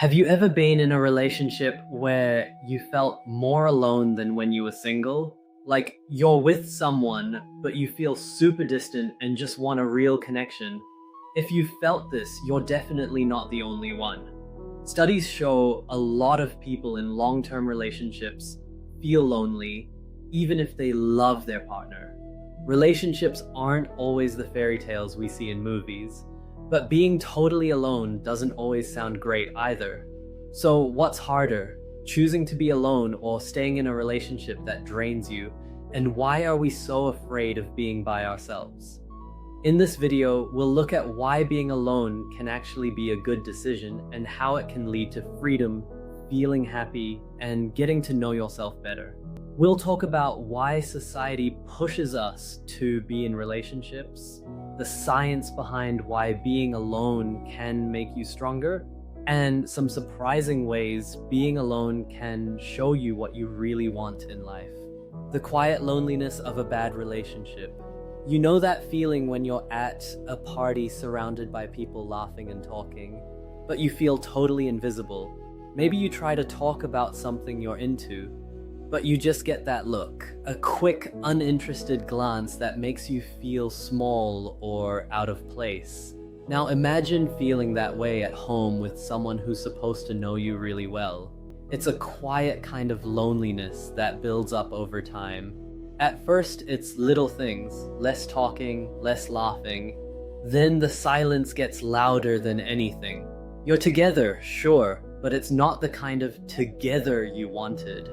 Have you ever been in a relationship where you felt more alone than when you were single? Like you're with someone, but you feel super distant and just want a real connection. If you felt this, you're definitely not the only one. Studies show a lot of people in long-term relationships feel lonely, even if they love their partner. Relationships aren't always the fairy tales we see in movies. But being totally alone doesn't always sound great either. So what's harder, choosing to be alone or staying in a relationship that drains you? And why are we so afraid of being by ourselves? In this video, we'll look at why being alone can actually be a good decision and how it can lead to freedom, feeling happy, and getting to know yourself better. We'll talk about why society pushes us to be in relationships, the science behind why being alone can make you stronger, and some surprising ways being alone can show you what you really want in life. The quiet loneliness of a bad relationship. You know that feeling when you're at a party surrounded by people laughing and talking, but you feel totally invisible. Maybe you try to talk about something you're into, but you just get that look, a quick, uninterested glance that makes you feel small or out of place. Now imagine feeling that way at home with someone who's supposed to know you really well. It's a quiet kind of loneliness that builds up over time. At first, it's little things, less talking, less laughing. Then the silence gets louder than anything. You're together, sure, but it's not the kind of together you wanted.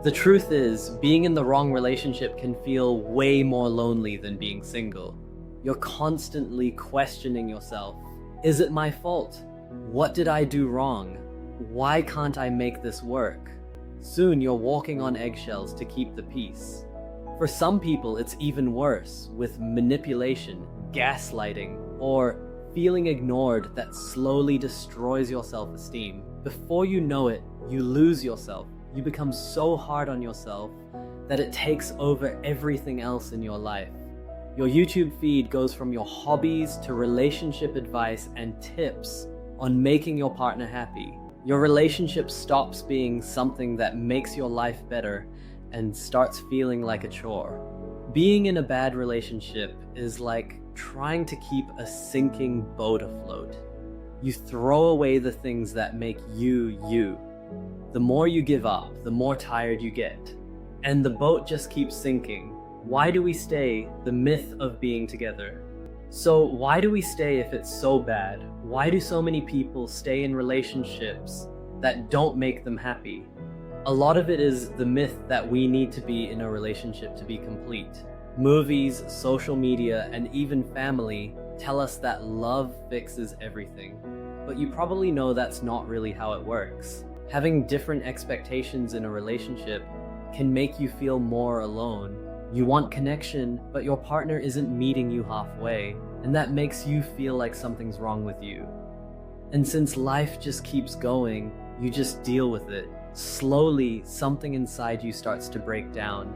The truth is, being in the wrong relationship can feel way more lonely than being single. You're constantly questioning yourself. Is it my fault? What did I do wrong? Why can't I make this work? Soon you're walking on eggshells to keep the peace. For some people, it's even worse, with manipulation, gaslighting, or feeling ignored that slowly destroys your self-esteem. Before you know it, you lose yourself. You become so hard on yourself that it takes over everything else in your life. Your YouTube feed goes from your hobbies to relationship advice and tips on making your partner happy. Your relationship stops being something that makes your life better and starts feeling like a chore. Being in a bad relationship is like trying to keep a sinking boat afloat. You throw away the things that make you, you. The more you give up, the more tired you get. And the boat just keeps sinking. Why do we stay? The myth of being together. So why do we stay if it's so bad? Why do so many people stay in relationships that don't make them happy? A lot of it is the myth that we need to be in a relationship to be complete. Movies, social media, and even family tell us that love fixes everything. But you probably know that's not really how it works. Having different expectations in a relationship can make you feel more alone. You want connection, but your partner isn't meeting you halfway, and that makes you feel like something's wrong with you. And since life just keeps going, you just deal with it. Slowly, something inside you starts to break down.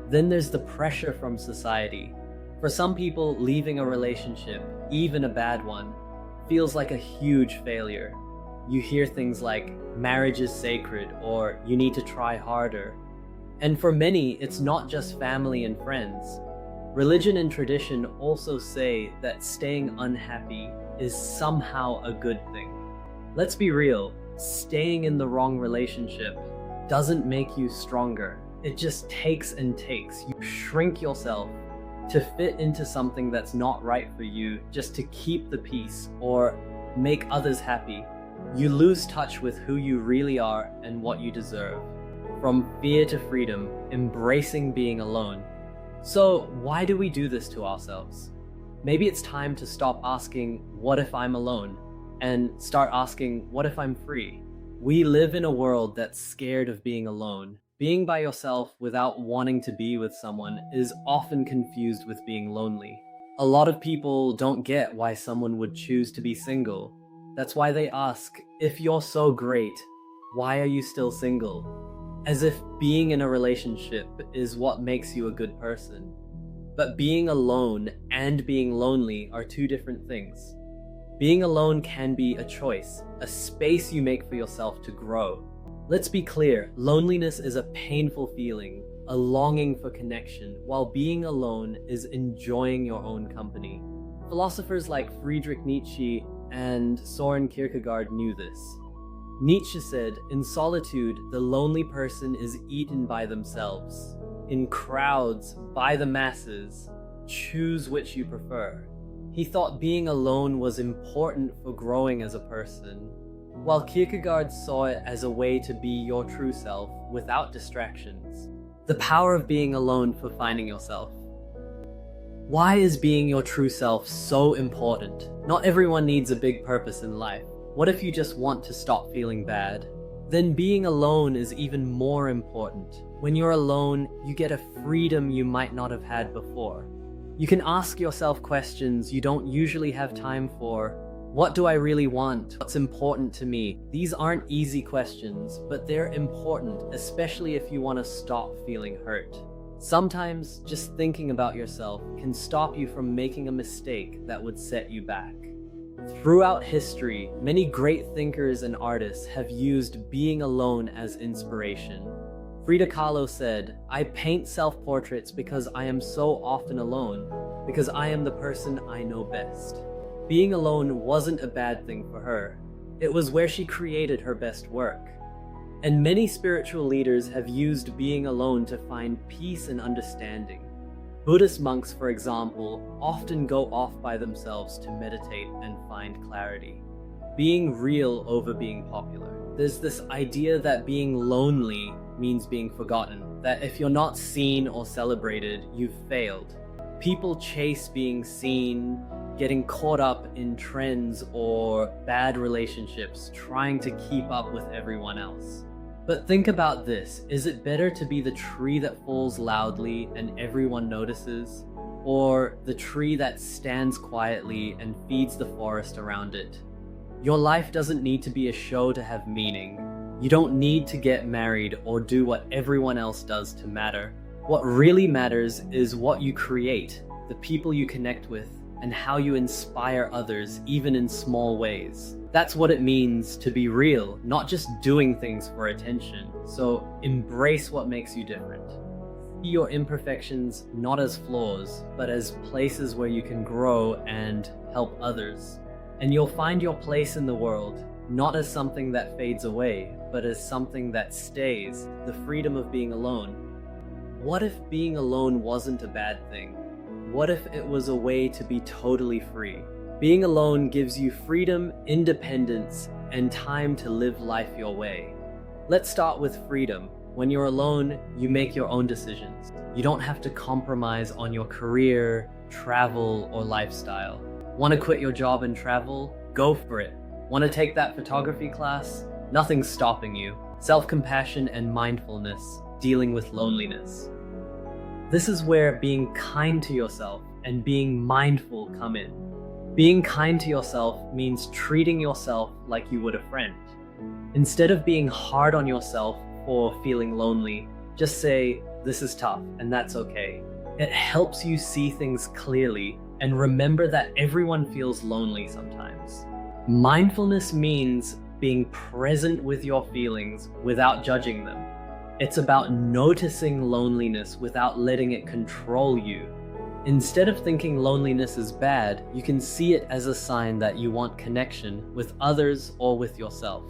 Then there's the pressure from society. For some people, leaving a relationship, even a bad one, feels like a huge failure. You hear things like, marriage is sacred, or you need to try harder. And for many, it's not just family and friends. Religion and tradition also say that staying unhappy is somehow a good thing. Let's be real, staying in the wrong relationship doesn't make you stronger. It just takes and takes. You shrink yourself to fit into something that's not right for you just to keep the peace or make others happy. You lose touch with who you really are and what you deserve. From fear to freedom, embracing being alone. So why do we do this to ourselves? Maybe it's time to stop asking, what if I'm alone? And start asking, what if I'm free? We live in a world that's scared of being alone. Being by yourself without wanting to be with someone is often confused with being lonely. A lot of people don't get why someone would choose to be single. That's why they ask, if you're so great, why are you still single? As if being in a relationship is what makes you a good person. But being alone and being lonely are two different things. Being alone can be a choice, a space you make for yourself to grow. Let's be clear, loneliness is a painful feeling, a longing for connection, while being alone is enjoying your own company. Philosophers like Friedrich Nietzsche and Soren Kierkegaard knew this. Nietzsche said, "In solitude, the lonely person is eaten by themselves. In crowds, by the masses, choose which you prefer." He thought being alone was important for growing as a person, while Kierkegaard saw it as a way to be your true self without distractions. The power of being alone for finding yourself. Why is being your true self so important? Not everyone needs a big purpose in life. What if you just want to stop feeling bad? Then being alone is even more important. When you're alone, you get a freedom you might not have had before. You can ask yourself questions you don't usually have time for. What do I really want? What's important to me? These aren't easy questions, but they're important, especially if you want to stop feeling hurt. Sometimes just thinking about yourself can stop you from making a mistake that would set you back. Throughout history, many great thinkers and artists have used being alone as inspiration. Frida Kahlo said, "I paint self-portraits because I am so often alone, because I am the person I know best." Being alone wasn't a bad thing for her. It was where she created her best work. And many spiritual leaders have used being alone to find peace and understanding. Buddhist monks, for example, often go off by themselves to meditate and find clarity. Being real over being popular. There's this idea that being lonely means being forgotten, that if you're not seen or celebrated, you've failed. People chase being seen, getting caught up in trends or bad relationships, trying to keep up with everyone else. But think about this, is it better to be the tree that falls loudly and everyone notices, or the tree that stands quietly and feeds the forest around it? Your life doesn't need to be a show to have meaning. You don't need to get married or do what everyone else does to matter. What really matters is what you create, the people you connect with, and how you inspire others, even in small ways. That's what it means to be real, not just doing things for attention. So embrace what makes you different. See your imperfections not as flaws, but as places where you can grow and help others. And you'll find your place in the world, not as something that fades away, but as something that stays, the freedom of being alone. What if being alone wasn't a bad thing? What if it was a way to be totally free? Being alone gives you freedom, independence, and time to live life your way. Let's start with freedom. When you're alone, you make your own decisions. You don't have to compromise on your career, travel, or lifestyle. Want to quit your job and travel? Go for it. Want to take that photography class? Nothing's stopping you. Self-compassion and mindfulness, dealing with loneliness. This is where being kind to yourself and being mindful come in. Being kind to yourself means treating yourself like you would a friend. Instead of being hard on yourself for feeling lonely, just say, "This is tough, and that's okay." It helps you see things clearly and remember that everyone feels lonely sometimes. Mindfulness means being present with your feelings without judging them. It's about noticing loneliness without letting it control you. Instead of thinking loneliness is bad, you can see it as a sign that you want connection with others or with yourself.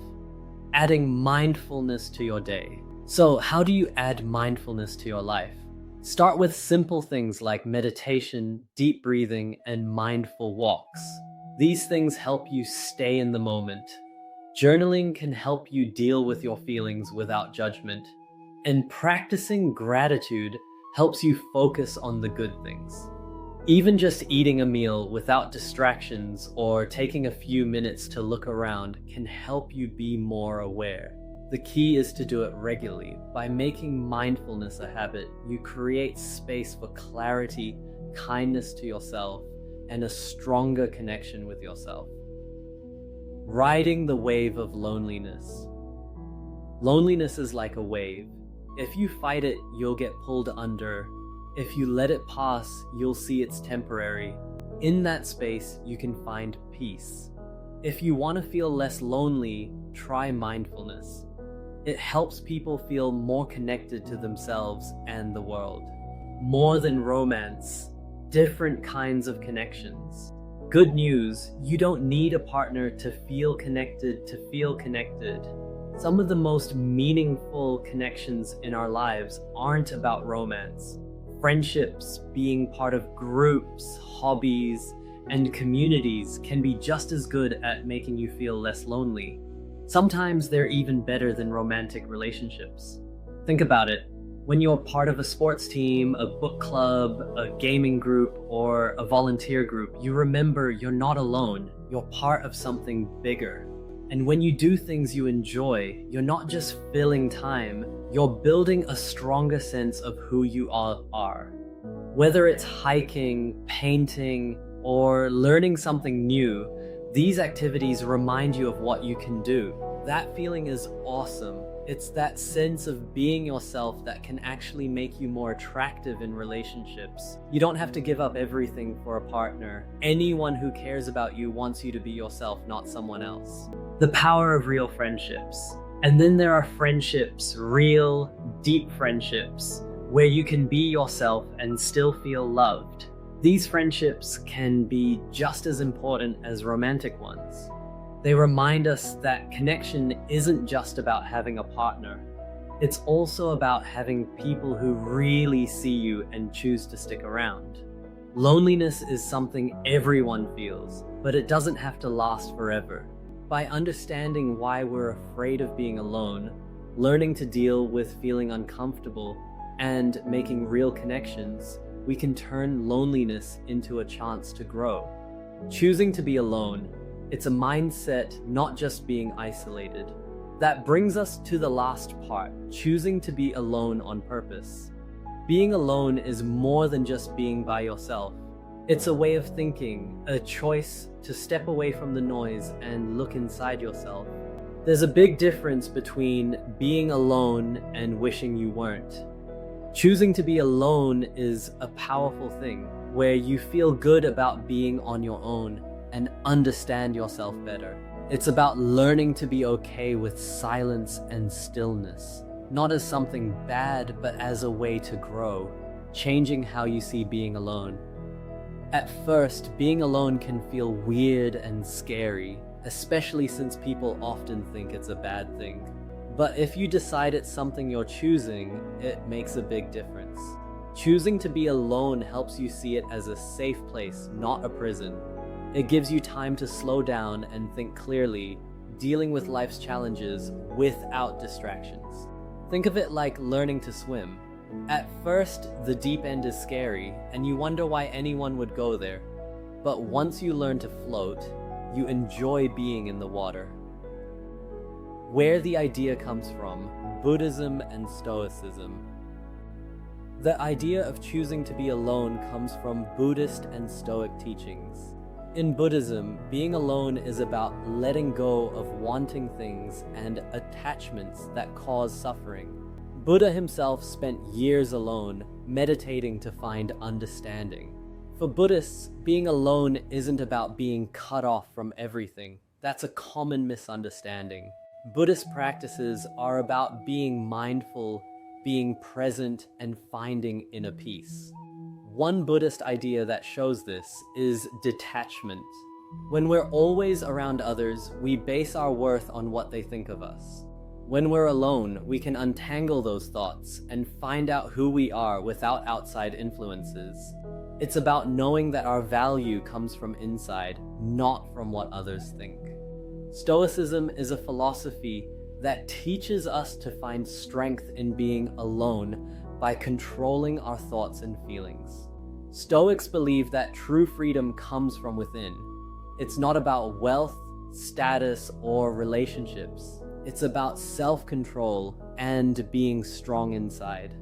Adding mindfulness to your day. So, how do you add mindfulness to your life? Start with simple things like meditation, deep breathing, and mindful walks. These things help you stay in the moment. Journaling can help you deal with your feelings without judgment. And practicing gratitude helps you focus on the good things. Even just eating a meal without distractions or taking a few minutes to look around can help you be more aware. The key is to do it regularly. By making mindfulness a habit, you create space for clarity, kindness to yourself, and a stronger connection with yourself. Riding the wave of loneliness. Loneliness is like a wave. If you fight it, you'll get pulled under. If you let it pass, you'll see it's temporary. In that space, you can find peace. If you want to feel less lonely, try mindfulness. It helps people feel more connected to themselves and the world. More than romance, different kinds of connections. Good news, you don't need a partner to feel connected to feel connected. Some of the most meaningful connections in our lives aren't about romance. Friendships, being part of groups, hobbies, and communities can be just as good at making you feel less lonely. Sometimes they're even better than romantic relationships. Think about it. When you're part of a sports team, a book club, a gaming group, or a volunteer group, you remember you're not alone. You're part of something bigger. And when you do things you enjoy, you're not just filling time, you're building a stronger sense of who you all are. Whether it's hiking, painting, or learning something new, these activities remind you of what you can do. That feeling is awesome. It's that sense of being yourself that can actually make you more attractive in relationships. You don't have to give up everything for a partner. Anyone who cares about you wants you to be yourself, not someone else. The power of real friendships. And then there are friendships, real, deep friendships, where you can be yourself and still feel loved. These friendships can be just as important as romantic ones. They remind us that connection isn't just about having a partner. It's also about having people who really see you and choose to stick around. Loneliness is something everyone feels, but it doesn't have to last forever. By understanding why we're afraid of being alone, learning to deal with feeling uncomfortable, and making real connections, we can turn loneliness into a chance to grow. Choosing to be alone, it's a mindset, not just being isolated. That brings us to the last part, choosing to be alone on purpose. Being alone is more than just being by yourself. It's a way of thinking, a choice to step away from the noise and look inside yourself. There's a big difference between being alone and wishing you weren't. Choosing to be alone is a powerful thing, where you feel good about being on your own and understand yourself better. It's about learning to be okay with silence and stillness, not as something bad, but as a way to grow, changing how you see being alone. At first, being alone can feel weird and scary, especially since people often think it's a bad thing. But if you decide it's something you're choosing, it makes a big difference. Choosing to be alone helps you see it as a safe place, not a prison. It gives you time to slow down and think clearly, dealing with life's challenges without distractions. Think of it like learning to swim. At first, the deep end is scary, and you wonder why anyone would go there. But once you learn to float, you enjoy being in the water. Where the idea comes from, Buddhism and Stoicism. The idea of choosing to be alone comes from Buddhist and Stoic teachings. In Buddhism, being alone is about letting go of wanting things and attachments that cause suffering. Buddha himself spent years alone, meditating to find understanding. For Buddhists, being alone isn't about being cut off from everything. That's a common misunderstanding. Buddhist practices are about being mindful, being present, and finding inner peace. One Buddhist idea that shows this is detachment. When we're always around others, we base our worth on what they think of us. When we're alone, we can untangle those thoughts and find out who we are without outside influences. It's about knowing that our value comes from inside, not from what others think. Stoicism is a philosophy that teaches us to find strength in being alone by controlling our thoughts and feelings. Stoics believe that true freedom comes from within. It's not about wealth, status, or relationships. It's about self-control and being strong inside.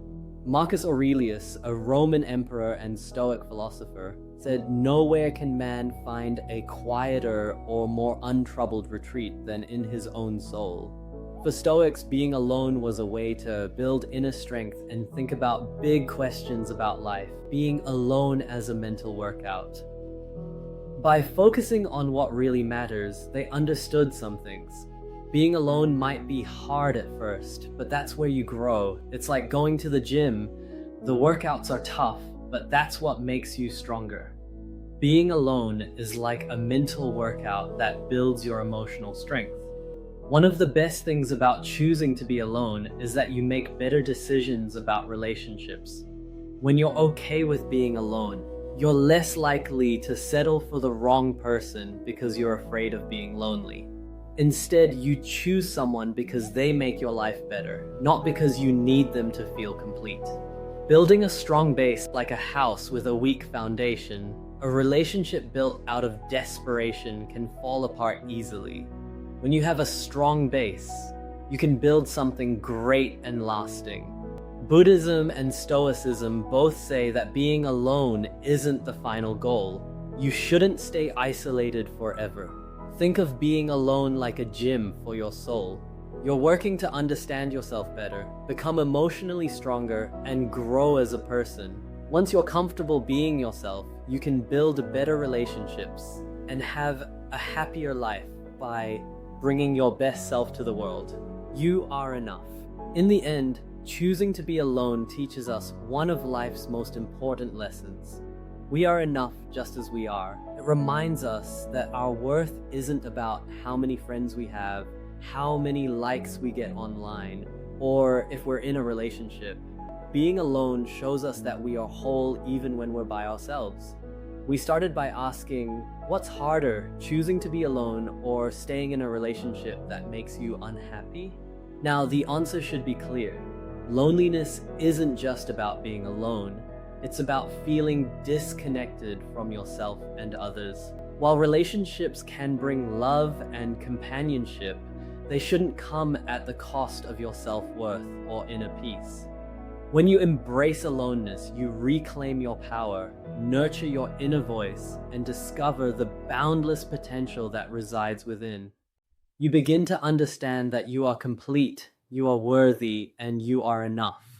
Marcus Aurelius, a Roman emperor and Stoic philosopher, said, "Nowhere can man find a quieter or more untroubled retreat than in his own soul." For Stoics, being alone was a way to build inner strength and think about big questions about life, being alone as a mental workout. By focusing on what really matters, they understood some things. Being alone might be hard at first, but that's where you grow. It's like going to the gym. The workouts are tough, but that's what makes you stronger. Being alone is like a mental workout that builds your emotional strength. One of the best things about choosing to be alone is that you make better decisions about relationships. When you're okay with being alone, you're less likely to settle for the wrong person because you're afraid of being lonely. Instead, you choose someone because they make your life better, not because you need them to feel complete. Building a strong base like a house with a weak foundation, a relationship built out of desperation can fall apart easily. When you have a strong base, you can build something great and lasting. Buddhism and Stoicism both say that being alone isn't the final goal. You shouldn't stay isolated forever. Think of being alone like a gym for your soul. You're working to understand yourself better, become emotionally stronger, and grow as a person. Once you're comfortable being yourself, you can build better relationships and have a happier life by bringing your best self to the world. You are enough. In the end, choosing to be alone teaches us one of life's most important lessons. We are enough just as we are. It reminds us that our worth isn't about how many friends we have, how many likes we get online, or if we're in a relationship. Being alone shows us that we are whole even when we're by ourselves. We started by asking, what's harder, choosing to be alone or staying in a relationship that makes you unhappy? Now, the answer should be clear. Loneliness isn't just about being alone. It's about feeling disconnected from yourself and others. While relationships can bring love and companionship, they shouldn't come at the cost of your self-worth or inner peace. When you embrace aloneness, you reclaim your power, nurture your inner voice, and discover the boundless potential that resides within. You begin to understand that you are complete, you are worthy, and you are enough.